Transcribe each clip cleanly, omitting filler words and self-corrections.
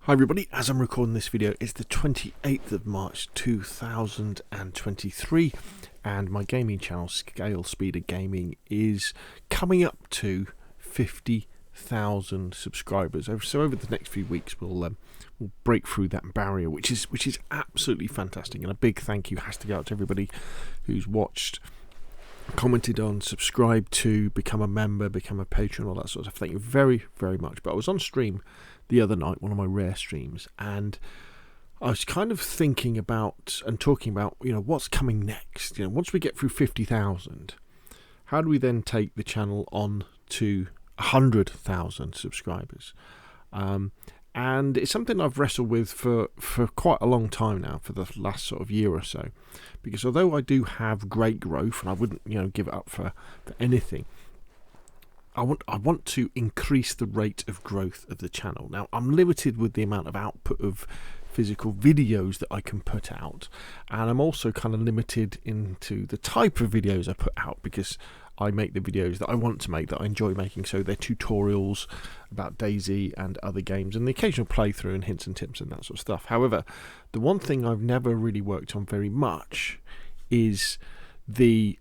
Hi everybody, as I'm recording this video, it's the 28th of March 2023 and my gaming channel, Scale Speeder Gaming, is coming up to 50,000 subscribers. So over the next few weeks we'll break through that barrier, which is absolutely fantastic, and a big thank you has to go out to everybody who's watched, commented on, subscribed to, become a member, become a patron, all that sort of stuff. Thank you very, very much. But I was on stream the other night, one of my rare streams, and I was kind of thinking about and talking about, what's coming next. Once we get through 50,000, how do we then take the channel on to 100,000 subscribers? And it's something I've wrestled with for quite a long time now, for the last sort of year or so, because although I do have great growth, and I wouldn't give it up for anything, I want to increase the rate of growth of the channel. Now, I'm limited with the amount of output of physical videos that I can put out, and I'm also kind of limited into the type of videos I put out, because I make the videos that I want to make, that I enjoy making. So they're tutorials about DayZ and other games, and the occasional playthrough and hints and tips and that sort of stuff. However, the one thing I've never really worked on very much is the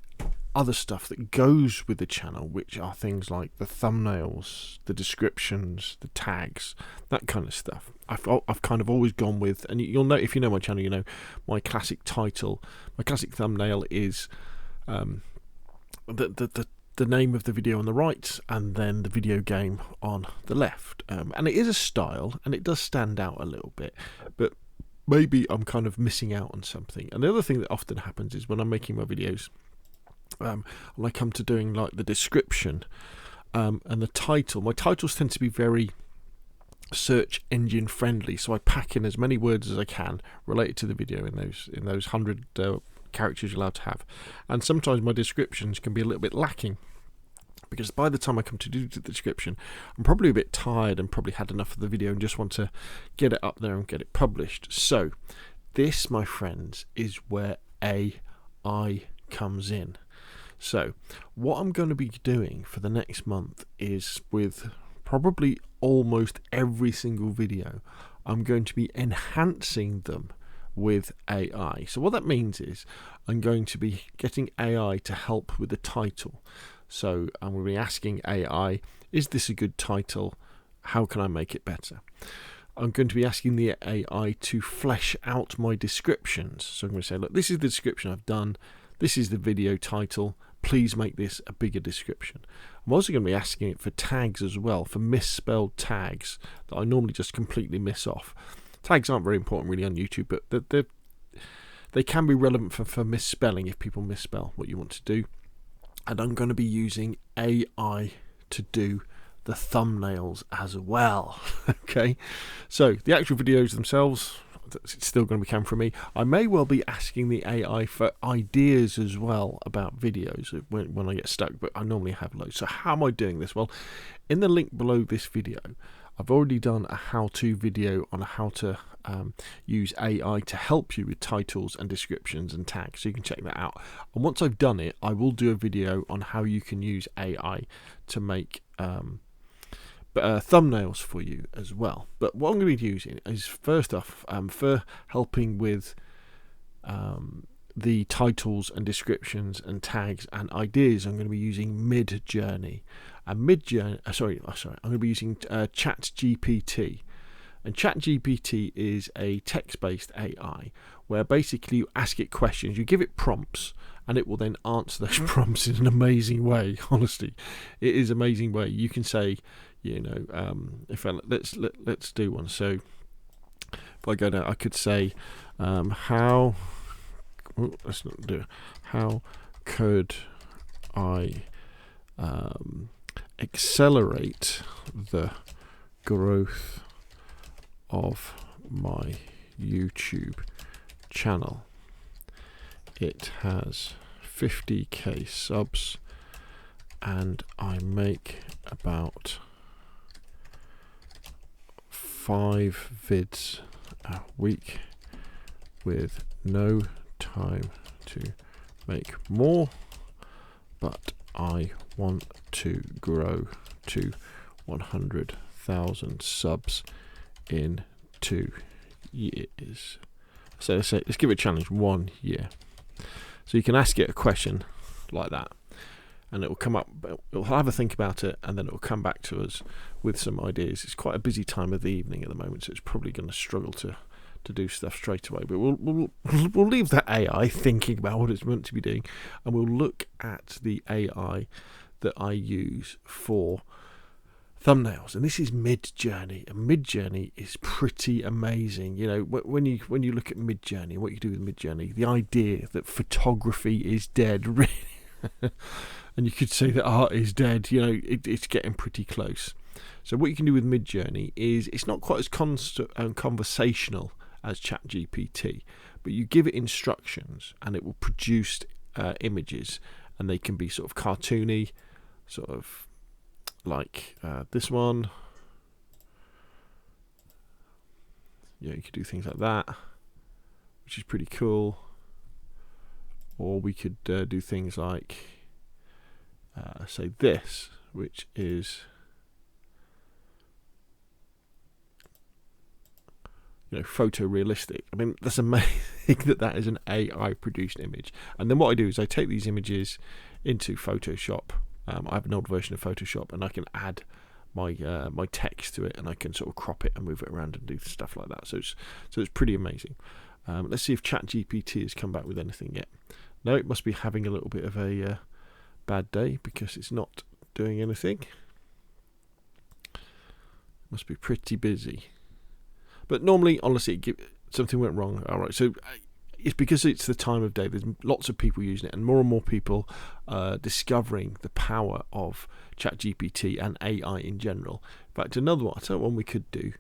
other stuff that goes with the channel, which are things like the thumbnails, the descriptions, the tags, that kind of stuff. I've kind of always gone with, and you'll know, if you know my channel, my classic title, my classic thumbnail is the name of the video on the right, and then the video game on the left. And it is a style, and it does stand out a little bit, but maybe I'm kind of missing out on something. And the other thing that often happens is when I'm making my videos, when I come to doing like the description and the title, my titles tend to be very search engine friendly, so I pack in as many words as I can related to the video in those 100 characters you're allowed to have. And sometimes my descriptions can be a little bit lacking, because by the time I come to do the description, I'm probably a bit tired and probably had enough of the video and just want to get it up there and get it published. So this, my friends, is where AI comes in. So what I'm going to be doing for the next month is, with probably almost every single video, I'm going to be enhancing them with AI. So what that means is I'm going to be getting AI to help with the title. So I'm going to be asking AI, is this a good title? How can I make it better? I'm going to be asking the AI to flesh out my descriptions. So I'm going to say, look, this is the description I've done. This is the video title. Please make this a bigger description. I'm also going to be asking it for tags as well, for misspelled tags that I normally just completely miss off. Tags aren't very important really on YouTube, but they can be relevant for misspelling, if people misspell what you want to do. And I'm going to be using AI to do the thumbnails as well. Okay, so the actual videos themselves, it's still going to be coming from me. I may well be asking the AI for ideas as well about videos when I get stuck, but I normally have loads. So how am I doing this? Well, in the link below this video, I've already done a how-to video on how to use AI to help you with titles and descriptions and tags, so you can check that out. And once I've done it, I will do a video on how you can use AI to make thumbnails for you as well. But what I'm going to be using is, first off, for helping with the titles and descriptions and tags and ideas, I'm going to be using Midjouney. And I'm going to be using ChatGPT. And ChatGPT is a text-based AI where basically you ask it questions, you give it prompts, and it will then answer those prompts in an amazing way. Honestly, it is an amazing way. You can say, let's do one. So if I go down, I could say, how could I accelerate the growth of my YouTube channel? It has 50k subs and I make about 5 vids a week with no time to make more, but I want to grow to 100,000 subs in 2 years. So let's give it a challenge, 1 year. So you can ask it a question like that, and it will come up, it'll have a think about it, and then it will come back to us with some ideas. It's quite a busy time of the evening at the moment, so it's probably going to struggle to do stuff straight away. But we'll leave that AI thinking about what it's meant to be doing, and we'll look at the AI that I use for thumbnails, and this is Midjourney, and Midjourney is pretty amazing. You know, when you look at Midjourney and what you do with Midjourney, the idea that photography is dead, really, and you could say that art is dead, you know, it's getting pretty close. So what you can do with Midjourney is, it's not quite as conversational as ChatGPT, but you give it instructions and it will produce images, and they can be sort of cartoony, sort of like this one. Yeah, you could do things like that, which is pretty cool. Or we could do things like say this, which is, you know, photorealistic. I mean, that's amazing that is an AI produced image. And then what I do is I take these images into Photoshop. I have an old version of Photoshop, and I can add my my text to it, and I can sort of crop it and move it around and do stuff like that. So it's pretty amazing. Let's see if ChatGPT has come back with anything yet. No, it must be having a little bit of a bad day, because it's not doing anything. It must be pretty busy. But normally, honestly, something went wrong. All right, so it's because it's the time of day. There's lots of people using it, and more people discovering the power of ChatGPT and AI in general. In fact, another one, I tell you one we could do.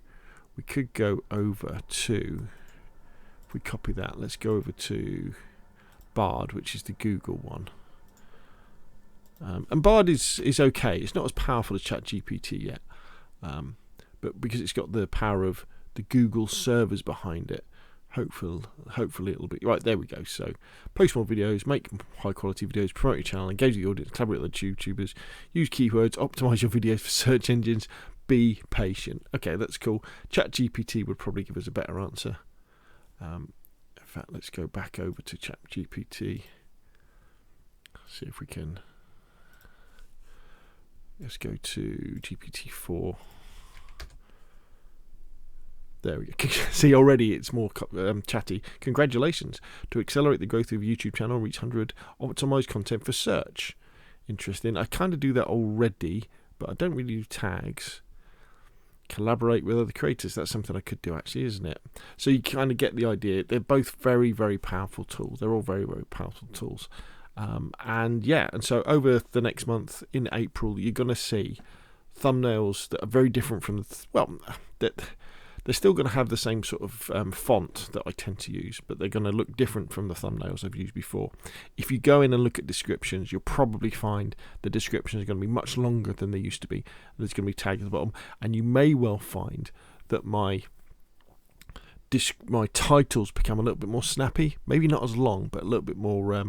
We could go over to, if we copy that, let's go over to Bard, which is the Google one. And Bard is okay. It's not as powerful as ChatGPT yet, but because it's got the power of the Google servers behind it, hopefully it'll be right. There we go. So post more videos, make high quality videos, promote your channel, engage with the audience, collaborate with the YouTubers, use keywords, optimize your videos for search engines, be patient. Okay, that's cool. ChatGPT would probably give us a better answer. In fact, let's go back over to ChatGPT. See if we can. Let's go to GPT-4. There we go. See, already it's more chatty. Congratulations. To accelerate the growth of your YouTube channel, reach 100 optimized content for search. Interesting. I kind of do that already, but I don't really do tags. Collaborate with other creators. That's something I could do, actually, isn't it? So you kind of get the idea. They're both very, very powerful tools. They're all very, very powerful tools. And so over the next month, in April, you're going to see thumbnails that are very different from they're still going to have the same sort of font that I tend to use, but they're going to look different from the thumbnails I've used before. If you go in and look at descriptions, you'll probably find the descriptions are going to be much longer than they used to be. There's going to be tags at the bottom, and you may well find that my titles become a little bit more snappy, maybe not as long, but a little bit more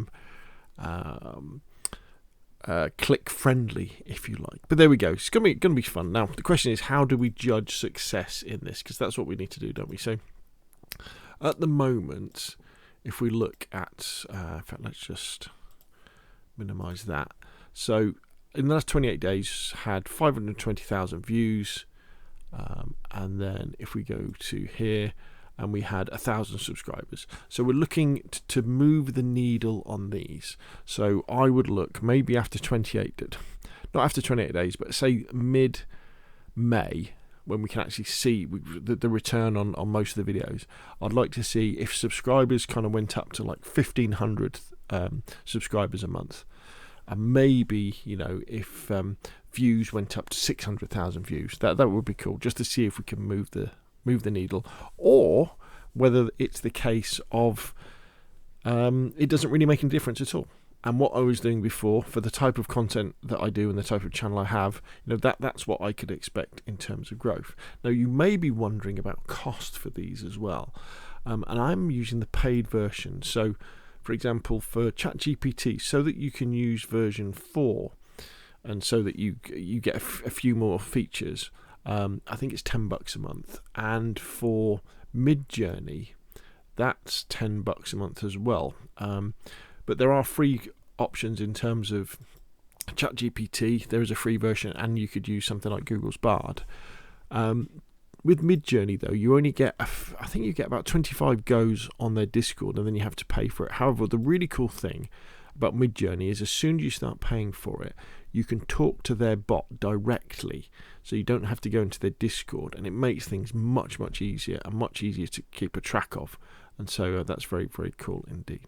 click friendly, if you like. But there we go. It's going to be fun. Now the question is, how do we judge success in this? Because that's what we need to do, don't we? So at the moment, if we look at in fact, let's just minimize that. So in the last 28 days, had 520,000 views, and then if we go to here, and we had 1,000 subscribers. So we're looking to move the needle on these. So I would look maybe after 28, not after 28 days, but say mid-May, when we can actually see the return on most of the videos. I'd like to see if subscribers kind of went up to like 1,500 subscribers a month. And maybe, you know, if views went up to 600,000 views, that would be cool, just to see if we can move the needle, or whether it's the case of it doesn't really make any difference at all. And what I was doing before, for the type of content that I do and the type of channel I have, you know, that's what I could expect in terms of growth. Now, you may be wondering about cost for these as well, and I'm using the paid version. So, for example, for ChatGPT, so that you can use version 4, and so that you get a few more features, I think it's $10 a month, and for Midjourney, that's $10 a month as well. But there are free options in terms of ChatGPT. There is a free version, and you could use something like Google's Bard. With Midjourney, though, you only get, I think you get about 25 goes on their Discord, and then you have to pay for it. However, the really cool thing about Midjourney is as soon as you start paying for it, you can talk to their bot directly, so you don't have to go into their Discord, and it makes things much, much easier and much easier to keep a track of. And so that's very, very cool indeed.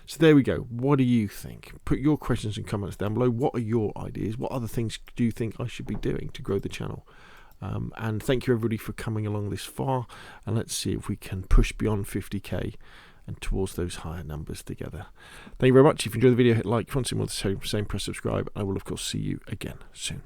So there we go. What do you think? Put your questions and comments down below. What are your ideas? What other things do you think I should be doing to grow the channel? And thank you everybody for coming along this far, and let's see if we can push beyond 50k and towards those higher numbers together. Thank you very much. If you enjoyed the video, hit like. If you want to see more of the same, press subscribe. I will of course see you again soon.